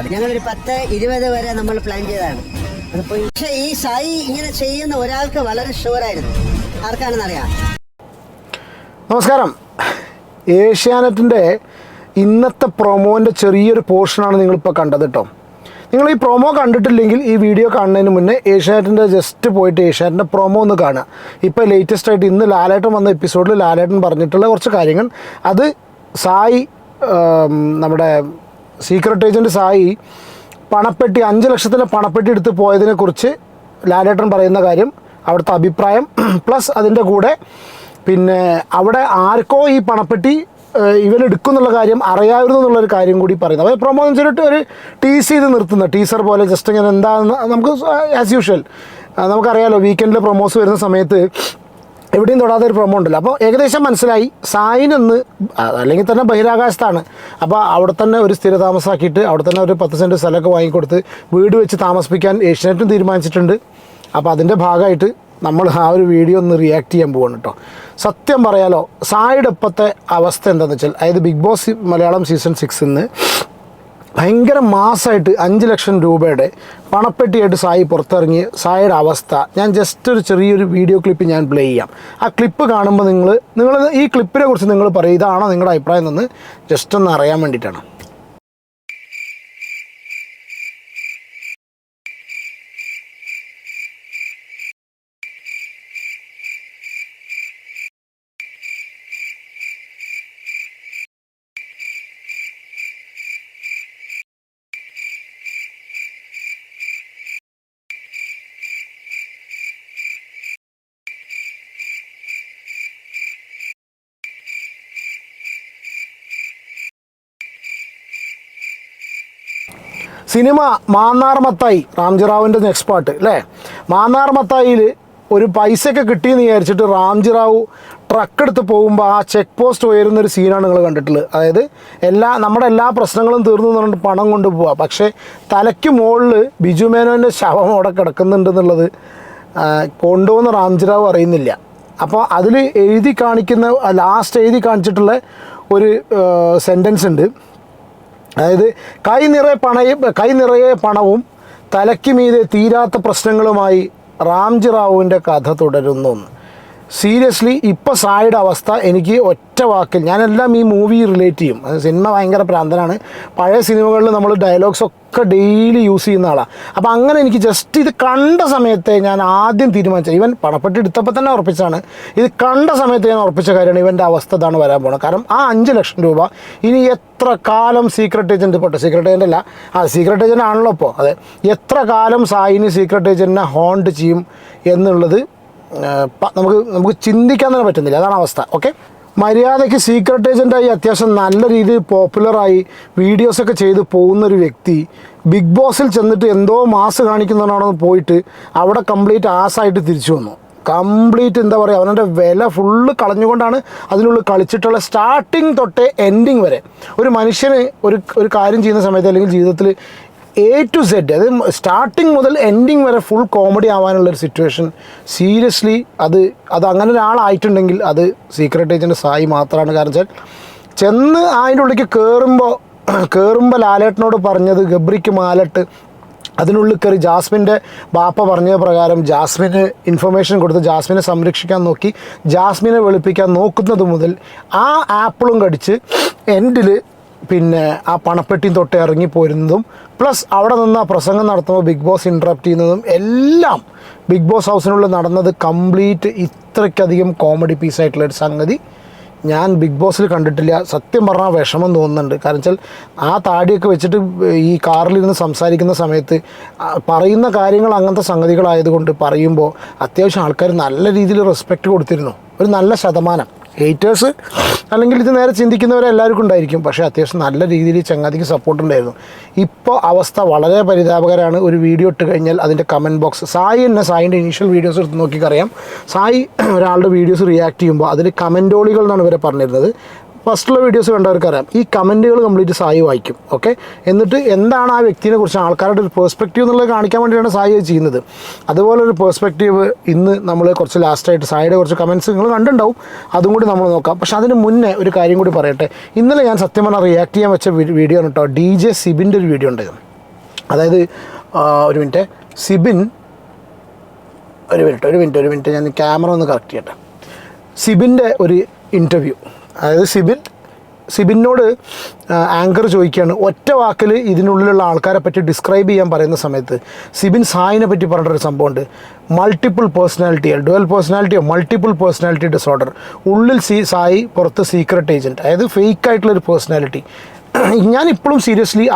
ഞങ്ങളൊരു 10-20 വരെ നമ്മൾ പ്ലാൻ ചെയ്തതാണ്. പക്ഷേ ഈ സായി ഇങ്ങനെ ചെയ്യുന്ന ഒരാൾക്ക് വളരെ ഷുവറായിരുന്നു. ആർക്കാണെന്നറിയാം? നമസ്കാരം. ഏഷ്യാനെറ്റിൻ്റെ ഇന്നത്തെ പ്രൊമോൻ്റെ ചെറിയൊരു പോർഷനാണ് നിങ്ങളിപ്പോൾ കണ്ടത് കേട്ടോ. നിങ്ങൾ ഈ പ്രൊമോ കണ്ടിട്ടില്ലെങ്കിൽ ഈ വീഡിയോ കാണുന്നതിന് മുന്നേ ഏഷ്യാനെറ്റിൻ്റെ ജസ്റ്റ് പോയിട്ട് ഏഷ്യാനെറ്റിൻ്റെ പ്രൊമോ ഒന്ന് കാണുക. ഇപ്പോൾ ലേറ്റസ്റ്റ് ആയിട്ട് ഇന്ന് ലാലേട്ടൻ വന്ന എപ്പിസോഡിൽ ലാലേട്ടൻ പറഞ്ഞിട്ടുള്ള കുറച്ച് കാര്യങ്ങൾ, അത് സായി നമ്മുടെ സീക്രട്ട് ഏജൻറ്റ് സായി പണപ്പെട്ടി 5 ലക്ഷത്തിൻ്റെ പണപ്പെട്ടി എടുത്ത് പോയതിനെക്കുറിച്ച് ലാലേട്ടൻ പറയുന്ന കാര്യം, അവിടുത്തെ അഭിപ്രായം, പ്ലസ് അതിൻ്റെ കൂടെ പിന്നെ അവിടെ ആർക്കോ ഈ പണപ്പെട്ടി ഇവൻ എടുക്കുന്നുള്ള കാര്യം അറിയാമായിരുന്നു എന്നുള്ളൊരു കാര്യം കൂടി പറയുന്നത്. അതായത് പ്രൊമോ എന്ന് വെച്ചിട്ട് ഒരു ടീസ് ചെയ്ത് നിർത്തുന്ന ടീസർ പോലെ ജസ്റ്റ് ഇങ്ങനെ എന്താണെന്ന് നമുക്ക് ആസ് യൂഷ്വൽ നമുക്കറിയാമല്ലോ, വീക്കെൻഡിൽ പ്രൊമോസ് വരുന്ന സമയത്ത് എവിടെയും തൊടാത്ത ഒരു പ്രൊമോ ഉണ്ടല്ലോ. അപ്പോൾ ഏകദേശം മനസ്സിലായി സായിനൊന്ന് അല്ലെങ്കിൽ തന്നെ ബഹിരാകാശത്താണ്. അപ്പോൾ അവിടെ തന്നെ ഒരു സ്ഥിരതാമസമാക്കിയിട്ട് അവിടെ തന്നെ ഒരു 10 സെൻറ്റ് സ്ഥലമൊക്കെ വാങ്ങിക്കൊടുത്ത് വീട് വെച്ച് താമസിപ്പിക്കാൻ ഏഷ്യാനെറ്റും തീരുമാനിച്ചിട്ടുണ്ട്. അപ്പോൾ അതിൻ്റെ ഭാഗമായിട്ട് നമ്മൾ ആ ഒരു വീഡിയോ ഒന്ന് റിയാക്ട് ചെയ്യാൻ പോവാണ് കേട്ടോ. സത്യം പറയാലോ, സായിയുടെ ഇപ്പോഴത്തെ അവസ്ഥ എന്താണെന്ന് വെച്ചാൽ, അതായത് ബിഗ് ബോസ് മലയാളം സീസൺ 6 ഭയങ്കര മാസമായിട്ട് 5 ലക്ഷം രൂപയുടെ പണപ്പെട്ടിയായിട്ട് സായി പുറത്തിറങ്ങി സായിയുടെ അവസ്ഥ ഞാൻ ജസ്റ്റ് ഒരു ചെറിയൊരു വീഡിയോ ക്ലിപ്പ് ഞാൻ പ്ലേ ചെയ്യാം. ആ ക്ലിപ്പ് കാണുമ്പോൾ നിങ്ങൾ ഈ ക്ലിപ്പിനെ കുറിച്ച് നിങ്ങൾ പറയും, ഇതാണോ നിങ്ങളുടെ അഭിപ്രായം എന്ന് ജസ്റ്റ് ഒന്ന് അറിയാൻ വേണ്ടിയിട്ടാണ്. സിനിമ മാന്നാർ മത്തായി, റാംജി റാവുവിൻ്റെ നെക്സ്റ്റ് പാർട്ട് അല്ലേ. മാന്നാർ മത്തായിയിൽ ഒരു പൈസയൊക്കെ കിട്ടിയെന്ന് വിചാരിച്ചിട്ട് റാംജി റാവു ട്രക്ക് എടുത്ത് പോകുമ്പോൾ ആ ചെക്ക് പോസ്റ്റ് ഉയരുന്നൊരു സീനാണ് നിങ്ങൾ കണ്ടിട്ടുള്ളത്. അതായത് നമ്മുടെ എല്ലാ പ്രശ്നങ്ങളും തീർന്നു എന്ന് പറഞ്ഞിട്ട് പണം കൊണ്ടുപോവുക, പക്ഷേ തലയ്ക്ക് മുകളിൽ ബിജു മേനോൻ്റെ ശവം അവിടെ കിടക്കുന്നുണ്ടെന്നുള്ളത് കൊണ്ടുപോകുന്ന റാംജി റാവു അറിയുന്നില്ല. അപ്പോൾ അതിൽ എഴുതി കാണിക്കുന്ന ലാസ്റ്റ് എഴുതി കാണിച്ചിട്ടുള്ള ഒരു സെൻറ്റൻസ് ഉണ്ട്. അതായത് കൈ നിറയെ പണവും തലയ്ക്ക് മീതെ തീരാത്ത പ്രശ്നങ്ങളുമായി റാംജി റാവുവിൻ്റെ കഥ തുടരുന്നു. സീരിയസ്ലി ഇപ്പോൾ സായിയുടെ അവസ്ഥ എനിക്ക് ഒറ്റ വാക്കിൽ, ഞാനെല്ലാം ഈ മൂവി റിലേറ്റ് ചെയ്യും. സിനിമ ഭയങ്കര പ്രാന്തനാണ്. പഴയ സിനിമകളിൽ നമ്മൾ ഡയലോഗ്സ് ഒക്കെ ഡെയിലി യൂസ് ചെയ്യുന്ന ആളാണ്. അപ്പോൾ അങ്ങനെ എനിക്ക് ജസ്റ്റ് ഇത് കണ്ട സമയത്തെ ഞാൻ ആദ്യം തീരുമാനിച്ചത്, ഇവൻ പണപ്പെട്ടി എടുത്തപ്പോൾ തന്നെ ഉറപ്പിച്ചാണ്, ഇത് കണ്ട സമയത്ത് ഞാൻ ഉറപ്പിച്ച കാര്യമാണ് ഇവൻ്റെ അവസ്ഥ ഇതാണ് വരാൻ പോകുന്നത്. കാരണം ആ 5 ലക്ഷം രൂപ ഇനി എത്ര കാലം സീക്രട്ട് ഏജൻറ്റ് പോട്ടെ, സീക്രട്ട് ഏജൻ്റ് അല്ല, സീക്രട്ട് ഏജൻ്റ് ആണല്ലോ ഇപ്പോൾ, അതെ, എത്ര കാലം സായിന് സീക്രട്ട് ഏജൻറ്റിനെ ഹോണ്ട് ചെയ്യും എന്നുള്ളത് നമുക്ക് ചിന്തിക്കാൻ തന്നെ പറ്റുന്നില്ല. അതാണ് അവസ്ഥ. ഓക്കെ, മര്യാദയ്ക്ക് സീക്രട്ട് ഏജൻറ്റായി അത്യാവശ്യം നല്ല രീതിയിൽ പോപ്പുലറായി വീഡിയോസൊക്കെ ചെയ്ത് പോകുന്നൊരു വ്യക്തി ബിഗ് ബോസിൽ ചെന്നിട്ട് എന്തോ മാസ് കാണിക്കുന്നവനാണെന്ന് പോയിട്ട് അവിടെ കംപ്ലീറ്റ് ആസായിട്ട് തിരിച്ചു വന്നു. കംപ്ലീറ്റ് എന്താ പറയുക, അവൻ്റെ വില ഫുള്ള് കളഞ്ഞുകൊണ്ടാണ് അതിനുള്ളിൽ കളിച്ചിട്ടുള്ള സ്റ്റാർട്ടിങ് തൊട്ടേ എൻഡിങ് വരെ. ഒരു മനുഷ്യന് ഒരു കാര്യം ചെയ്യുന്ന സമയത്ത് അല്ലെങ്കിൽ ജീവിതത്തിൽ A to Z, അതായത് സ്റ്റാർട്ടിങ് മുതൽ എൻഡിങ് വരെ ഫുൾ കോമഡി ആവാനുള്ളൊരു സിറ്റുവേഷൻ, സീരിയസ്ലി അത് അങ്ങനെ ഒരാളായിട്ടുണ്ടെങ്കിൽ അത് സീക്രട്ട് ഏജൻറ്റ് സായി മാത്രമാണ്. കാരണം വെച്ചാൽ ചെന്ന് അതിൻ്റെ ഉള്ളിലേക്ക് കയറുമ്പോൾ ലാലേട്ടനോട് പറഞ്ഞത് ഗബ്രിക്ക് മാലട്ട്, അതിനുള്ളിൽ കയറി ജാസ്മിൻ്റെ ബാപ്പ പറഞ്ഞ പ്രകാരം ജാസ്മിന് ഇൻഫർമേഷൻ കൊടുത്ത് ജാസ്മിനെ സംരക്ഷിക്കാൻ നോക്കി, ജാസ്മിനെ വെളുപ്പിക്കാൻ നോക്കുന്നത് മുതൽ ആ ആപ്പിളും കടിച്ച് എൻഡിൽ പിന്നെ ആ പണപ്പെട്ടിയും തൊട്ട് ഇറങ്ങിപ്പോരുന്നതും, പ്ലസ് അവിടെ നിന്ന് ആ പ്രസംഗം നടത്തുമ്പോൾ ബിഗ് ബോസ് ഇൻട്രപ്റ്റ് ചെയ്യുന്നതും എല്ലാം ബിഗ് ബോസ് ഹൗസിനുള്ളിൽ നടന്നത് കംപ്ലീറ്റ് ഇത്രയ്ക്കധികം കോമഡി പീസായിട്ടുള്ളൊരു സംഗതി ഞാൻ ബിഗ് ബോസിൽ കണ്ടിട്ടില്ല. സത്യം പറഞ്ഞാൽ വിഷമം തോന്നുന്നുണ്ട്. കാരണം വെച്ചാൽ ആ താടിയൊക്കെ വെച്ചിട്ട് ഈ കാറിലിരുന്ന് സംസാരിക്കുന്ന സമയത്ത് പറയുന്ന കാര്യങ്ങൾ അങ്ങനത്തെ സംഗതികളായതുകൊണ്ട് പറയുമ്പോൾ അത്യാവശ്യം ആൾക്കാർ നല്ല രീതിയിൽ റെസ്പെക്റ്റ് കൊടുത്തിരുന്നു, ഒരു നല്ല ശതമാനം. ഹേറ്റേഴ്സ് അല്ലെങ്കിൽ ഇത് നേരെ ചിന്തിക്കുന്നവരെല്ലാവർക്കും ഉണ്ടായിരിക്കും, പക്ഷേ അത്യാവശ്യം നല്ല രീതിയിൽ ചങ്ങാതിക്ക് സപ്പോർട്ടുണ്ടായിരുന്നു. ഇപ്പോൾ അവസ്ഥ വളരെ പരിതാപകരമാണ്. ഒരു വീഡിയോ ഇട്ട് കഴിഞ്ഞാൽ അതിൻ്റെ കമൻറ്റ് ബോക്സ്, സായിൻ്റെ ഇനീഷ്യൽ വീഡിയോസ് എടുത്ത് നോക്കിക്കറിയാം, സായി ഒരാളുടെ വീഡിയോസ് റിയാക്ട് ചെയ്യുമ്പോൾ അതിൽ കമൻറ്റോളികൾ എന്നാണ് ഇവരെ പറഞ്ഞിരുന്നത്. ഫസ്റ്റുള്ള വീഡിയോസ് കണ്ടവർക്കറിയാം ഈ കമൻറ്റുകൾ കംപ്ലീറ്റ് സായി വായിക്കും. ഓക്കെ, എന്നിട്ട് എന്താണ് ആ വ്യക്തിനെ കുറിച്ച് ആൾക്കാരുടെ ഒരു പേഴ്സ്പെക്റ്റീവ് എന്നുള്ളത് കാണിക്കാൻ വേണ്ടിയിട്ടാണ് സായി ചെയ്യുന്നത്. അതുപോലൊരു പേഴ്സ്പെക്റ്റീവ് ഇന്ന് നമ്മൾ കുറച്ച് ലാസ്റ്റായിട്ട് സായിയുടെ കുറച്ച് കമൻറ്റ്സ് നിങ്ങൾ കണ്ടിട്ടുണ്ടാവും, അതും കൂടി നമ്മൾ നോക്കാം. പക്ഷെ അതിന് മുന്നേ ഒരു കാര്യം കൂടി പറയട്ടെ. ഇന്നലെ ഞാൻ സത്യം പറഞ്ഞാൽ റിയാക്ട് ചെയ്യാൻ വെച്ച വീഡിയോ ആണ് കേട്ടോ, DJ സിബിൻ്റെ ഒരു വീഡിയോ ഉണ്ടായിരുന്നു. അതായത് ഒരു മിനിറ്റ് സിബിൻ ഒരു മിനിറ്റ് ഞാൻ ക്യാമറ ഒന്ന് കറക്റ്റ് ചെയ്യട്ടെ. സിബിൻ്റെ ഒരു ഇൻ്റർവ്യൂ, അതായത് സിബിനോട് ആങ്കർ ചോദിക്കുകയാണ്, ഒറ്റ വാക്കിൽ ഇതിനുള്ളിലുള്ള ആൾക്കാരെ പറ്റി ഡിസ്ക്രൈബ് ചെയ്യാൻ പറയുന്ന സമയത്ത് സിബിൻ സായിനെ പറ്റി പറഞ്ഞിട്ടൊരു സംഭവമുണ്ട്. മൾട്ടിപ്പിൾ പേഴ്സണാലിറ്റി, ഡുവൽ പേഴ്സണാലിറ്റിയോ മൾട്ടിപ്പിൾ പേഴ്സണാലിറ്റി ഡിസോർഡർ. ഉള്ളിൽ സായി, പുറത്ത് സീക്രട്ട് ഏജൻറ്റ്, അതായത് ഫേക്ക് ആയിട്ടുള്ളൊരു പേഴ്സണാലിറ്റി. ഞാനിപ്പോഴും സീരിയസ്ലി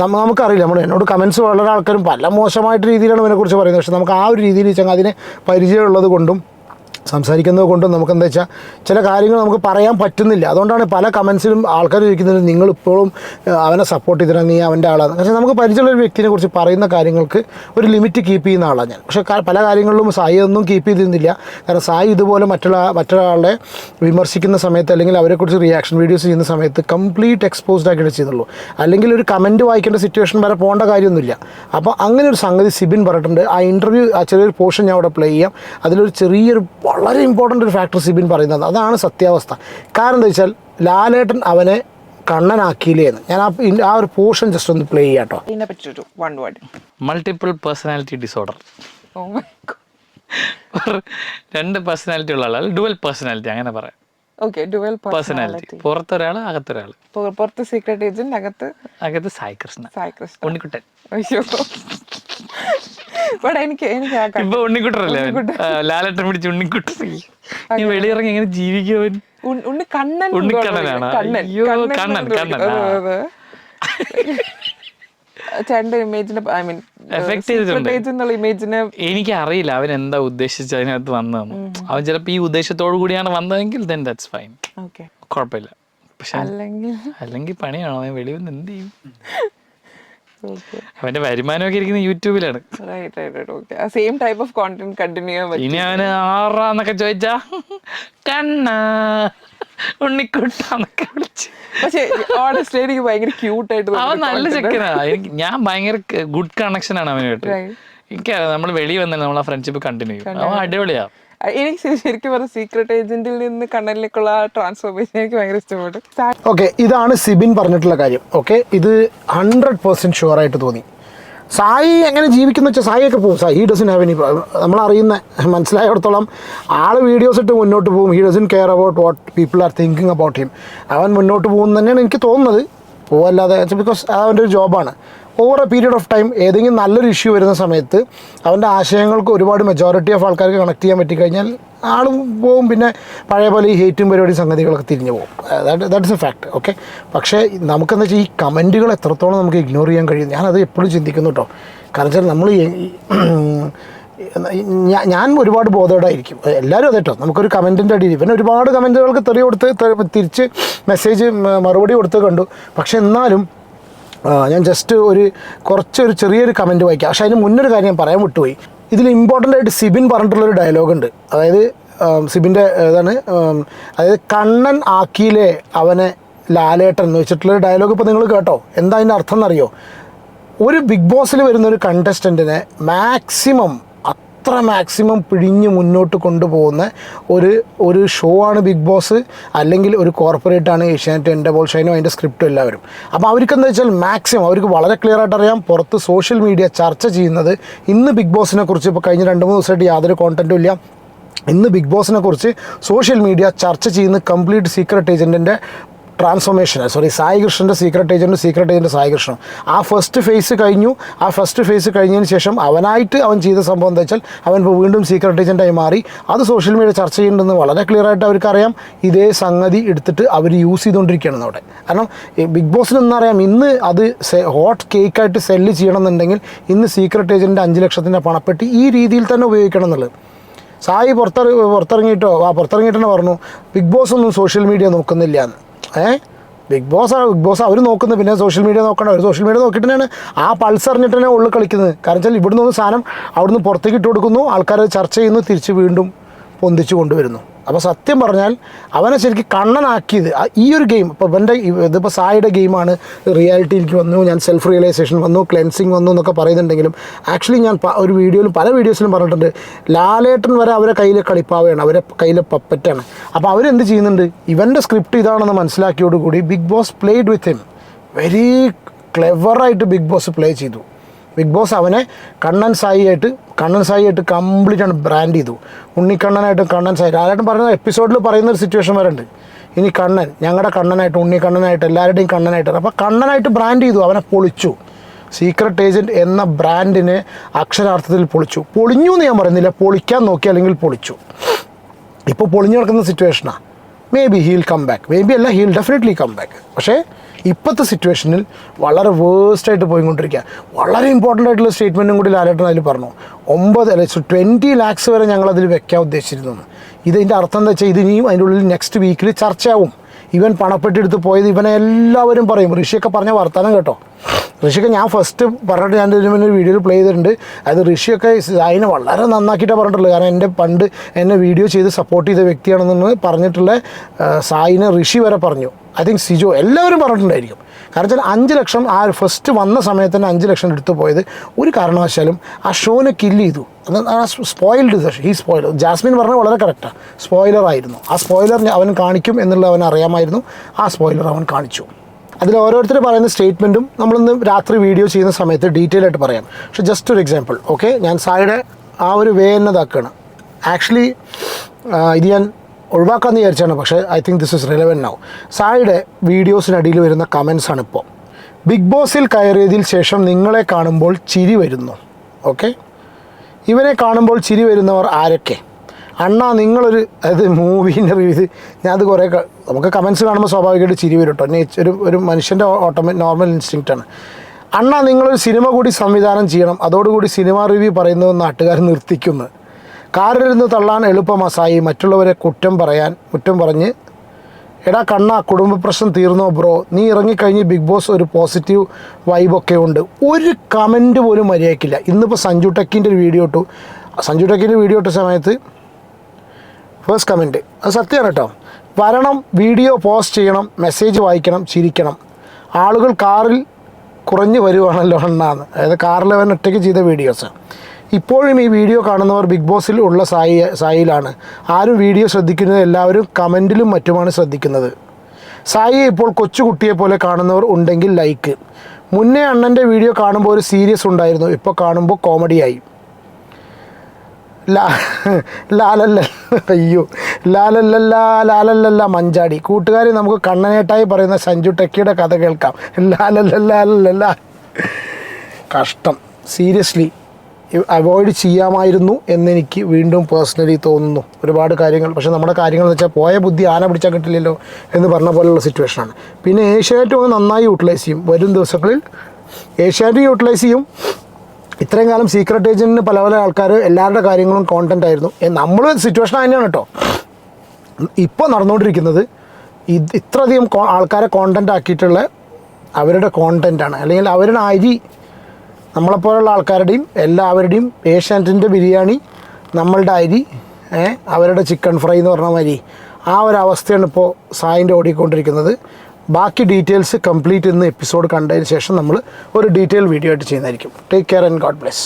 നമുക്കറിയില്ല, എന്നോട് കമൻസ് വളരെ ആൾക്കാരും പല മോശമായിട്ട് രീതിയിലാണ് ഇതിനെക്കുറിച്ച് പറയുന്നത്. പക്ഷേ നമുക്ക് ആ ഒരു രീതിയിൽ വെച്ചാൽ അതിനെ പരിചയമുള്ളത് കൊണ്ടും സംസാരിക്കുന്നത് കൊണ്ടും നമുക്ക് എന്താ വെച്ചാൽ ചില കാര്യങ്ങൾ നമുക്ക് പറയാൻ പറ്റുന്നില്ല. അതുകൊണ്ടാണ് പല കമൻസിലും ആൾക്കാർ ചോദിക്കുന്നത് നിങ്ങളിപ്പോഴും അവനെ സപ്പോർട്ട് ചെയ്തിട്ടാണ്, നീ അവൻ്റെ ആളാണ്. പക്ഷേ നമുക്ക് പരിചയമുള്ള ഒരു വ്യക്തിനെ കുറിച്ച് പറയുന്ന കാര്യങ്ങൾക്ക് ഒരു ലിമിറ്റ് കീപ്പ് ചെയ്യുന്ന ആളാണ് ഞാൻ. പക്ഷേ പല കാര്യങ്ങളിലും സായി ഒന്നും കീപ്പ് ചെയ്തിരുന്നില്ല. കാരണം സായി ഇതുപോലെ മറ്റൊരാളെ വിമർശിക്കുന്ന സമയത്ത് അല്ലെങ്കിൽ അവരെക്കുറിച്ച് റിയാക്ഷൻ വീഡിയോസ് ചെയ്യുന്ന സമയത്ത് കംപ്ലീറ്റ് എക്സ്പോസ്ഡ് ആക്കിയിട്ട് ചെയ്യുന്നുള്ളൂ. അല്ലെങ്കിൽ ഒരു കമൻറ്റ് വായിക്കേണ്ട സിറ്റുവേഷൻ വരെ പോകേണ്ട കാര്യമൊന്നുമില്ല. അപ്പോൾ അങ്ങനെ ഒരു സംഗതി സിബിൻ പറഞ്ഞിട്ടുണ്ട്. ആ ഇൻ്റർവ്യൂ, ആ ചെറിയൊരു പോർഷൻ ഞാൻ അവിടെ പ്ലേ ചെയ്യാം. അതിലൊരു ചെറിയൊരു വളരെ ഇമ്പോർട്ടൻ്റ് ഒരു ഫാക്ടർ സിബിൻ പറയുന്നത്, അതാണ് സത്യാവസ്ഥ. കാരണം എന്താ വെച്ചാൽ ലാലേട്ടൻ അവനെ കണ്ണനാക്കിയില്ലേ എന്ന്. ഞാൻ ആ ഒരു പോർഷൻ ജസ്റ്റ് ഒന്ന് പ്ലേ ചെയ്യാം കേട്ടോ. Multiple personality disorder. രണ്ട് പേഴ്സണാലിറ്റി ഉള്ള ആളാണ് ഡുവൽ പേഴ്സണാലിറ്റി, അങ്ങനെ പറയാം. ഡുവൽ പേഴ്സണാലിറ്റി, പുറത്തൊരാള് അകത്തൊരാള്. പുറത്ത് സീക്രട്ട് ഏജന്റ്, അകത്ത് സായി കൃഷ്ണ, ഉണ്ണിക്കുട്ടൻ. എനിക്ക് ഇപ്പൊ ഉണ്ണിക്കുട്ടനല്ലേ, ലാലേട്ടൻ പിടിച്ച് ഉണ്ണിക്കുട്ടൻ. വെളിയിറങ്ങി എങ്ങനെ ജീവിക്കുവൻ? ഉണ്ണിക്കണ്ണനാണ്. അയ്യോ, കണ്ണൻ. എനിക്ക് അറിയില്ല അവൻ എന്താ ഉദ്ദേശിച്ച് അതിനകത്ത് വന്നതെന്ന്. അവൻ ചിലപ്പോ ഈ ഉദ്ദേശത്തോടു കൂടിയാണ് വന്നതെങ്കിൽ then that's fine, കുഴപ്പമില്ല. പക്ഷെ അല്ലെങ്കിൽ പണിയാണോ, അവൻ വെളിയിൽ നിന്ന് എന്ത് ചെയ്യും? അവന്റെ വരുമാനമൊക്കെ ഇരിക്കുന്ന യൂട്യൂബിലാണ്. ഇനി അവന് ആറാന്നൊക്കെ ചോദിച്ചാ കണ്ണ ഉണ്ണിക്കുട്ടാന്നൊക്കെ വിളിച്ച്. അവൻ നല്ല ചെക്കനാ. ഞാൻ ഭയങ്കര ഗുഡ് കണക്ഷൻ ആണ് അവനുമായിട്ട്. എനിക്കറിയാം, നമ്മൾ വെളിയിൽ വന്നാൽ നമ്മൾ ആ ഫ്രണ്ട്ഷിപ്പ് കണ്ടിന്യൂ ചെയ്യും. അവൻ അടിപൊളിയാ. എനിക്ക് ശരിക്കും പറഞ്ഞ സീക്രട്ട് ഏജന്റിൽ നിന്ന് കണ്ണനിലേക്കുള്ള ട്രാൻസ്ഫോർമേഷൻ എനിക്ക് ഭയങ്കര ഇഷ്ടപ്പെട്ടു. ഓക്കെ, ഇതാണ് സിബിൻ പറഞ്ഞിട്ടുള്ള കാര്യം. ഓക്കെ, ഇത് 100% ഷുവറായിട്ട് തോന്നി. സായി എങ്ങനെ ജീവിക്കുന്ന വെച്ചാൽ സായിയൊക്കെ പോകും. സായി ഡസൻ ഹാവ് എനി, നമ്മളറിയുന്ന മനസ്സിലായിടത്തോളം ആൾ വീഡിയോസ് ഇട്ട് മുന്നോട്ട് പോകും. He doesn't care about what people are thinking about him. അവൻ മുന്നോട്ട് പോകും തന്നെയാണ് എനിക്ക് തോന്നുന്നത്. പോവല്ലാതെ, ബിക്കോസ് അവൻ്റെ ഒരു ജോബാണ്. Over a period of time ഏതെങ്കിലും നല്ലൊരു ഇഷ്യൂ വരുന്ന സമയത്ത് അവൻ്റെ ആശയങ്ങൾക്ക് ഒരുപാട് മെജോറിറ്റി ഓഫ് ആൾക്കാർക്ക് കണക്ട് ചെയ്യാൻ പറ്റിക്കഴിഞ്ഞാൽ ആളും പോവും. പിന്നെ പഴയ പോലെ ഈ ഹേറ്റും പരിപാടി സംഗതികളൊക്കെ തിരിഞ്ഞു പോകും. That is A fact. Okay, പക്ഷേ നമുക്കെന്താ വെച്ചാൽ ഈ കമൻറ്റുകൾ എത്രത്തോളം നമുക്ക് ഇഗ്നോർ ചെയ്യാൻ കഴിയും, ഞാനത് എപ്പോഴും ചിന്തിക്കുന്നു കേട്ടോ. കാരണം വെച്ചാൽ നമ്മൾ ഞാൻ ഒരുപാട് ബോധേഡായിരിക്കും. എല്ലാവരും അതെ കേട്ടോ. നമുക്കൊരു കമൻറ്റിൻ്റെ അടിയിൽ ഇവൻ ഒരുപാട് കമൻറ്റുകൾക്ക് തെറി കൊടുത്ത് തിരിച്ച് മെസ്സേജ് മറുപടി കൊടുത്ത് കണ്ടു. പക്ഷെ എന്നാലും ഞാൻ ജസ്റ്റ് കുറച്ചൊരു ചെറിയൊരു കമൻറ്റ് വായിക്കാം. പക്ഷേ അതിന് മുന്നൊരു കാര്യം ഞാൻ പറയാൻ വിട്ടുപോയി. ഇതിൽ ഇമ്പോർട്ടൻ്റ് ആയിട്ട് സിബിൻ പറഞ്ഞിട്ടുള്ളൊരു ഡയലോഗുണ്ട്. അതായത് സിബിൻ്റെ അതായത് കണ്ണൻ ആക്കിയില്ലേ അവനെ ലാലേട്ടൻ എന്ന് വെച്ചിട്ടുള്ളൊരു ഡയലോഗ് ഇപ്പോൾ നിങ്ങൾ കേട്ടോ. എന്താ അതിൻ്റെ അർത്ഥം എന്നറിയോ? ഒരു ബിഗ് ബോസിൽ വരുന്നൊരു കണ്ടസ്റ്റൻറ്റിനെ മാക്സിമം പിഴിഞ്ഞ് മുന്നോട്ട് കൊണ്ടുപോകുന്ന ഒരു ഷോ ആണ് ബിഗ് ബോസ്. അല്ലെങ്കിൽ ഒരു കോർപ്പറേറ്റാണ് ഏഷ്യാനെറ്റ്, എൻ്റെ ബോൾ ഷൈനും അതിൻ്റെ സ്ക്രിപ്റ്റും എല്ലാവരും. അപ്പോൾ അവർക്ക് എന്താ വെച്ചാൽ മാക്സിമം അവർക്ക് വളരെ ക്ലിയർ ആയിട്ട് അറിയാം, പുറത്ത് സോഷ്യൽ മീഡിയ ചർച്ച ചെയ്യുന്നത് ഇന്ന് ബിഗ് ബോസിനെ കുറിച്ച് ഇപ്പോൾ കഴിഞ്ഞ 2-3 ദിവസമായിട്ട് യാതൊരു കോണ്ടൻറ്റും ഇല്ല. ഇന്ന് ബിഗ് ബോസിനെ കുറിച്ച് സോഷ്യൽ മീഡിയ ചർച്ച ചെയ്യുന്ന കംപ്ലീറ്റ് സീക്രട്ട് ഏജൻറ്റിൻ്റെ ട്രാൻസ്ഫോർമേഷൻ, സായി കൃഷ്ണൻ്റെ സീക്രട്ട് ഏജൻറ്റ് സായി കൃഷ്ണൻ. ആ ഫസ്റ്റ് ഫേസ് കഴിഞ്ഞതിന് ശേഷം അവൻ ചെയ്ത സംഭവം എന്താ വെച്ചാൽ അവൻ ഇപ്പോൾ വീണ്ടും സീക്രട്ട് ഏജൻറ്റായി മാറി. അത് സോഷ്യൽ മീഡിയ ചർച്ച ചെയ്യുന്നുണ്ടെന്ന് വളരെ ക്ലിയർ ആയിട്ട് അവർക്കറിയാം. ഇതേ സംഗതി എടുത്തിട്ട് അവർ യൂസ് ചെയ്തുകൊണ്ടിരിക്കുകയാണ് അവിടെ. കാരണം ബിഗ് ബോസിന് എന്നറിയാം, ഇന്ന് അത് ഹോട്ട് കേക്കായിട്ട് സെല്ല് ചെയ്യണമെന്നുണ്ടെങ്കിൽ ഇന്ന് സീക്രട്ട് ഏജൻറ്റ് 5 ലക്ഷത്തിൻ്റെ പണപ്പെട്ടി ഈ രീതിയിൽ തന്നെ ഉപയോഗിക്കണം എന്നുള്ളത്. സായി പുറത്തിറങ്ങിയിട്ട് തന്നെ പറഞ്ഞു ബിഗ് ബോസ് ഒന്നും സോഷ്യൽ മീഡിയ നോക്കുന്നില്ല എന്ന്. ബിഗ് ബോസ് അവർ നോക്കുന്നത്, പിന്നെ സോഷ്യൽ മീഡിയ നോക്കണം. അവർ സോഷ്യൽ മീഡിയ നോക്കിയിട്ട് തന്നെയാണ് ആ പൾസ് അറിഞ്ഞിട്ട് തന്നെ ഉള്ളിൽ കളിക്കുന്നത്. കാരണം വെച്ചാൽ ഇവിടുന്ന് ഒന്ന് സാധനം അവിടുന്ന് പുറത്തേക്ക് ഇട്ട് കൊടുക്കുന്നു, ആൾക്കാർ ചർച്ച ചെയ്യുന്നു, തിരിച്ച് വീണ്ടും പൊന്തിച്ച് കൊണ്ടുവരുന്നു. അപ്പോൾ സത്യം പറഞ്ഞാൽ അവനെ ശരിക്കും കണ്ണനാക്കിയത് ഈ ഒരു ഗെയിം. ഇപ്പോൾ ഇതിപ്പോൾ സായിയുടെ ഗെയിമാണ്, റിയാലിറ്റിയിലേക്ക് വന്നു, ഞാൻ സെൽഫ് റിയലൈസേഷൻ വന്നു, ക്ലെൻസിങ് വന്നു എന്നൊക്കെ പറയുന്നുണ്ടെങ്കിലും ആക്ച്വലി ഞാൻ പല വീഡിയോസിലും പറഞ്ഞിട്ടുണ്ട്, ലാലേട്ടൻ വരെ അവരെ കയ്യിൽ കളിപ്പാവയാണ്, അവരെ കയ്യിൽ പപ്പറ്റാണ്. അപ്പോൾ അവരെന്ത് ചെയ്യുന്നുണ്ട്, ഇവൻ്റെ സ്ക്രിപ്റ്റ് ഇതാണെന്ന് മനസ്സിലാക്കിയോടുകൂടി Bigg Boss played with him very ക്ലെവറായിട്ട് ബിഗ് ബോസ് പ്ലേ ചെയ്തു. ബിഗ് ബോസ് അവനെ കണ്ണൻ സായി ആയിട്ട് കംപ്ലീറ്റ് ആണ് ബ്രാൻഡ് ചെയ്തു. ഉണ്ണിക്കണ്ണനായിട്ടും കണ്ണൻ സായി ആരായിട്ടും പറയുന്ന എപ്പിസോഡിൽ പറയുന്ന ഒരു സിറ്റുവേഷൻ വരെ ഉണ്ട്. ഇനി കണ്ണൻ, ഞങ്ങളുടെ കണ്ണനായിട്ട്, ഉണ്ണിക്കണ്ണനായിട്ട്, എല്ലാവരുടെയും കണ്ണനായിട്ട്. അപ്പോൾ കണ്ണനായിട്ട് ബ്രാൻഡ് ചെയ്തു, അവനെ പൊളിച്ചു. സീക്രട്ട് ഏജൻറ്റ് എന്ന ബ്രാൻഡിനെ അക്ഷരാർത്ഥത്തിൽ പൊളിഞ്ഞു എന്ന് ഞാൻ പറയുന്നില്ല, പൊളിക്കാൻ നോക്കി, അല്ലെങ്കിൽ പൊളിച്ചു. ഇപ്പോൾ പൊളിഞ്ഞു കിടക്കുന്ന സിറ്റുവേഷനാണ്. Maybe he'll come back, maybe അല്ല, ഹീൽ ഡെഫിനറ്റ്ലി കം ബാക്ക്. പക്ഷേ ഇപ്പോഴത്തെ സിറ്റുവേഷനിൽ വളരെ വേഴ്സ്റ്റായിട്ട് പോയിക്കൊണ്ടിരിക്കുക. വളരെ ഇമ്പോർട്ടൻ്റ് ആയിട്ടുള്ള സ്റ്റേറ്റ്മെൻറ്റും കൂടി ലാലേട്ടൻ അതിൽ പറഞ്ഞു. 20 lakhs വരെ ഞങ്ങളതിൽ വെക്കാൻ ഉദ്ദേശിച്ചിരുന്നു. ഇതിൻ്റെ അർത്ഥം എന്താ വെച്ചാൽ ഇതിനിയും അതിൻ്റെ ഉള്ളിൽ നെക്സ്റ്റ് വീക്കിൽ ചർച്ചയാവും. ഇവൻ പണപ്പെട്ടിയെടുത്ത് പോയത് ഇവനെ എല്ലാവരും പറയും. ഋഷിയൊക്കെ പറഞ്ഞ വർത്തമാനം കേട്ടോ. ഋഷിയൊക്കെ ഞാൻ ഫസ്റ്റ് പറഞ്ഞിട്ട് ഞാൻ ഇതിന് വീഡിയോയിൽ പ്ലേ ചെയ്തിട്ടുണ്ട്. അത് ഋഷിയൊക്കെ അതിനെ വളരെ നന്നാക്കിയിട്ടാണ് പറഞ്ഞിട്ടുള്ളത്. കാരണം എൻ്റെ പണ്ട് എന്നെ വീഡിയോ ചെയ്ത് സപ്പോർട്ട് ചെയ്ത വ്യക്തിയാണെന്ന് പറഞ്ഞിട്ടുള്ള സായിനെ ഋഷി വരെ പറഞ്ഞു. ഐ തിങ്ക് സിജോ എല്ലാവരും പറഞ്ഞിട്ടുണ്ടായിരിക്കും. കാരണം വെച്ചാൽ 5 ലക്ഷം ആ ഫസ്റ്റ് വന്ന സമയത്ത് തന്നെ 5 ലക്ഷം എടുത്തു പോയത് ഒരു കാരണവശാലും ആ ഷോനെ കില്ല് ചെയ്തു. അത് സ്പോയിൽഡ്. ഈ സ്പോയിലർ ജാസ്മിൻ പറഞ്ഞത് വളരെ കറക്റ്റാണ്. സ്പോയിലറായിരുന്നു. ആ സ്പോയിലർ അവൻ കാണിക്കും എന്നുള്ളത് അവൻ അറിയാമായിരുന്നു. ആ സ്പോയിലർ അവൻ കാണിച്ചു. അതിൽ ഓരോരുത്തർ പറയുന്ന സ്റ്റേറ്റ്മെൻറ്റും നമ്മളിന്ന് രാത്രി വീഡിയോ ചെയ്യുന്ന സമയത്ത് ഡീറ്റെയിൽ ആയിട്ട് പറയാം. പക്ഷേ ജസ്റ്റ് ഒരു എക്സാമ്പിൾ, ഓക്കെ, ഞാൻ സായിയുടെ ആ ഒരു വേ എന്നതാക്കുകയാണ്. ആക്ച്വലി ഇത് ഞാൻ ഒഴിവാക്കാമെന്ന് വിചാരിച്ചാണ്, പക്ഷേ I think this is relevant now. സായിയുടെ വീഡിയോസിനടിയിൽ വരുന്ന കമൻസാണ് ഇപ്പോൾ. ബിഗ് ബോസിൽ കയറിയതിൽ ശേഷം നിങ്ങളെ കാണുമ്പോൾ ചിരി വരുന്നു. ഓക്കെ, ഇവനെ കാണുമ്പോൾ ചിരി വരുന്നവർ ആരൊക്കെ? അണ്ണാ നിങ്ങളൊരു, അതായത് മൂവീൻ്റെ റിവ്യൂ, ഞാൻ അത് കുറേ നമുക്ക് കമൻസ് കാണുമ്പോൾ സ്വാഭാവികമായിട്ട് ചിരി വരും കേട്ടോ. ഒരു മനുഷ്യൻ്റെ നോർമൽ ഇൻസ്റ്റിങ്ക്റ്റാണ്. അണ്ണാ നിങ്ങളൊരു സിനിമ കൂടി സംവിധാനം ചെയ്യണം, അതോടുകൂടി സിനിമ റിവ്യൂ പറയുന്നത് നാട്ടുകാർ നിർത്തിക്കുന്നു. കാറിലിരുന്ന് തള്ളാൻ എളുപ്പമസായി, മറ്റുള്ളവരെ കുറ്റം പറഞ്ഞ് എടാ കണ്ണാ കുടുംബ പ്രശ്നം തീർന്നോ ബ്രോ, നീ ഇറങ്ങിക്കഴിഞ്ഞ് ബിഗ് ബോസ് ഒരു പോസിറ്റീവ് വൈബൊക്കെ ഉണ്ട്. ഒരു കമൻറ്റ് പോലും മര്യാദയ്ക്കില്ല. ഇന്നിപ്പോൾ സഞ്ജു ടെക്കിൻ്റെ ഒരു വീഡിയോ ഇട്ട സമയത്ത് ഫസ്റ്റ് കമൻറ്റ് അത് സത്യമാണ് കേട്ടോ. വരണം, വീഡിയോ പോസ്റ്റ് ചെയ്യണം, മെസ്സേജ് വായിക്കണം, ചിരിക്കണം. ആളുകൾ കാറിൽ കുറഞ്ഞു വരുവാണല്ലോ അണ്ണാന്ന്. അതായത് കാറിൽ അവൻ ഒറ്റയ്ക്ക് ചെയ്ത വീഡിയോസ്. ഇപ്പോഴും ഈ വീഡിയോ കാണുന്നവർ ബിഗ് ബോസിൽ ഉള്ള സായിയിലാണ്. ആരും വീഡിയോ ശ്രദ്ധിക്കുന്നത്, എല്ലാവരും കമൻറ്റിലും മറ്റുമാണ് ശ്രദ്ധിക്കുന്നത്. സായിയെ ഇപ്പോൾ കൊച്ചുകുട്ടിയെ പോലെ കാണുന്നവർ ഉണ്ടെങ്കിൽ ലൈക്ക്. മുന്നേ അണ്ണൻ്റെ വീഡിയോ കാണുമ്പോൾ ഒരു സീരിയസ് ഉണ്ടായിരുന്നു, ഇപ്പോൾ കാണുമ്പോൾ കോമഡിയായി. ലാലല്ല മഞ്ചാടി. കൂട്ടുകാരി, നമുക്ക് കണ്ണനേട്ടായി പറയുന്ന സഞ്ജു ടെക്കിയുടെ കഥ കേൾക്കാം. ലാലല്ല കഷ്ടം. സീരിയസ്ലി അവോയ്ഡ് ചെയ്യാമായിരുന്നു എന്നെനിക്ക് വീണ്ടും പേഴ്സണലി തോന്നുന്നു. ഒരുപാട് കാര്യങ്ങൾ, പക്ഷേ നമ്മുടെ കാര്യങ്ങൾ എന്ന് വെച്ചാൽ പോയ ബുദ്ധി ആന പിടിച്ചാൽ കിട്ടില്ലല്ലോ എന്ന് പറഞ്ഞ പോലെയുള്ള സിറ്റുവേഷനാണ്. പിന്നെ ഏഷ്യാനെറ്റ് ഒന്ന് നന്നായി യൂട്ടിലൈസ് ചെയ്യും. വരും ദിവസങ്ങളിൽ ഏഷ്യാനെറ്റ് യൂട്ടിലൈസ് ചെയ്യും. ഇത്രയും കാലം സീക്രട്ട് ഏജൻറ്റിന് പല ആൾക്കാർ എല്ലാവരുടെ കാര്യങ്ങളും കോണ്ടൻ്റ് ആയിരുന്നു. നമ്മൾ സിറ്റുവേഷൻ തന്നെയാണ് കേട്ടോ ഇപ്പോൾ നടന്നുകൊണ്ടിരിക്കുന്നത്. ഇത്രയധികം ആൾക്കാരെ കോണ്ടൻ്റ് ആക്കിയിട്ടുള്ള അവരുടെ കോണ്ടൻ്റാണ്, അല്ലെങ്കിൽ അവരുടെ അരി നമ്മളെപ്പോലുള്ള ആൾക്കാരുടെയും എല്ലാവരുടെയും. ഏഷ്യാനെറ്റിൻ്റെ ബിരിയാണി, നമ്മളുടെ അരി, അവരുടെ ചിക്കൻ ഫ്രൈ എന്ന് പറഞ്ഞ മാതിരി ആ ഒരു അവസ്ഥയാണ് ഇപ്പോൾ സായിൻ്റെ ഓടിക്കൊണ്ടിരിക്കുന്നത്. ബാക്കി ഡീറ്റെയിൽസ് കംപ്ലീറ്റ് ഇന്ന് എപ്പിസോഡ് കണ്ടതിന് ശേഷം നമ്മൾ ഒരു ഡീറ്റെയിൽ വീഡിയോ ആയിട്ട് ചെയ്യുന്നതായിരിക്കും. Take care and God bless.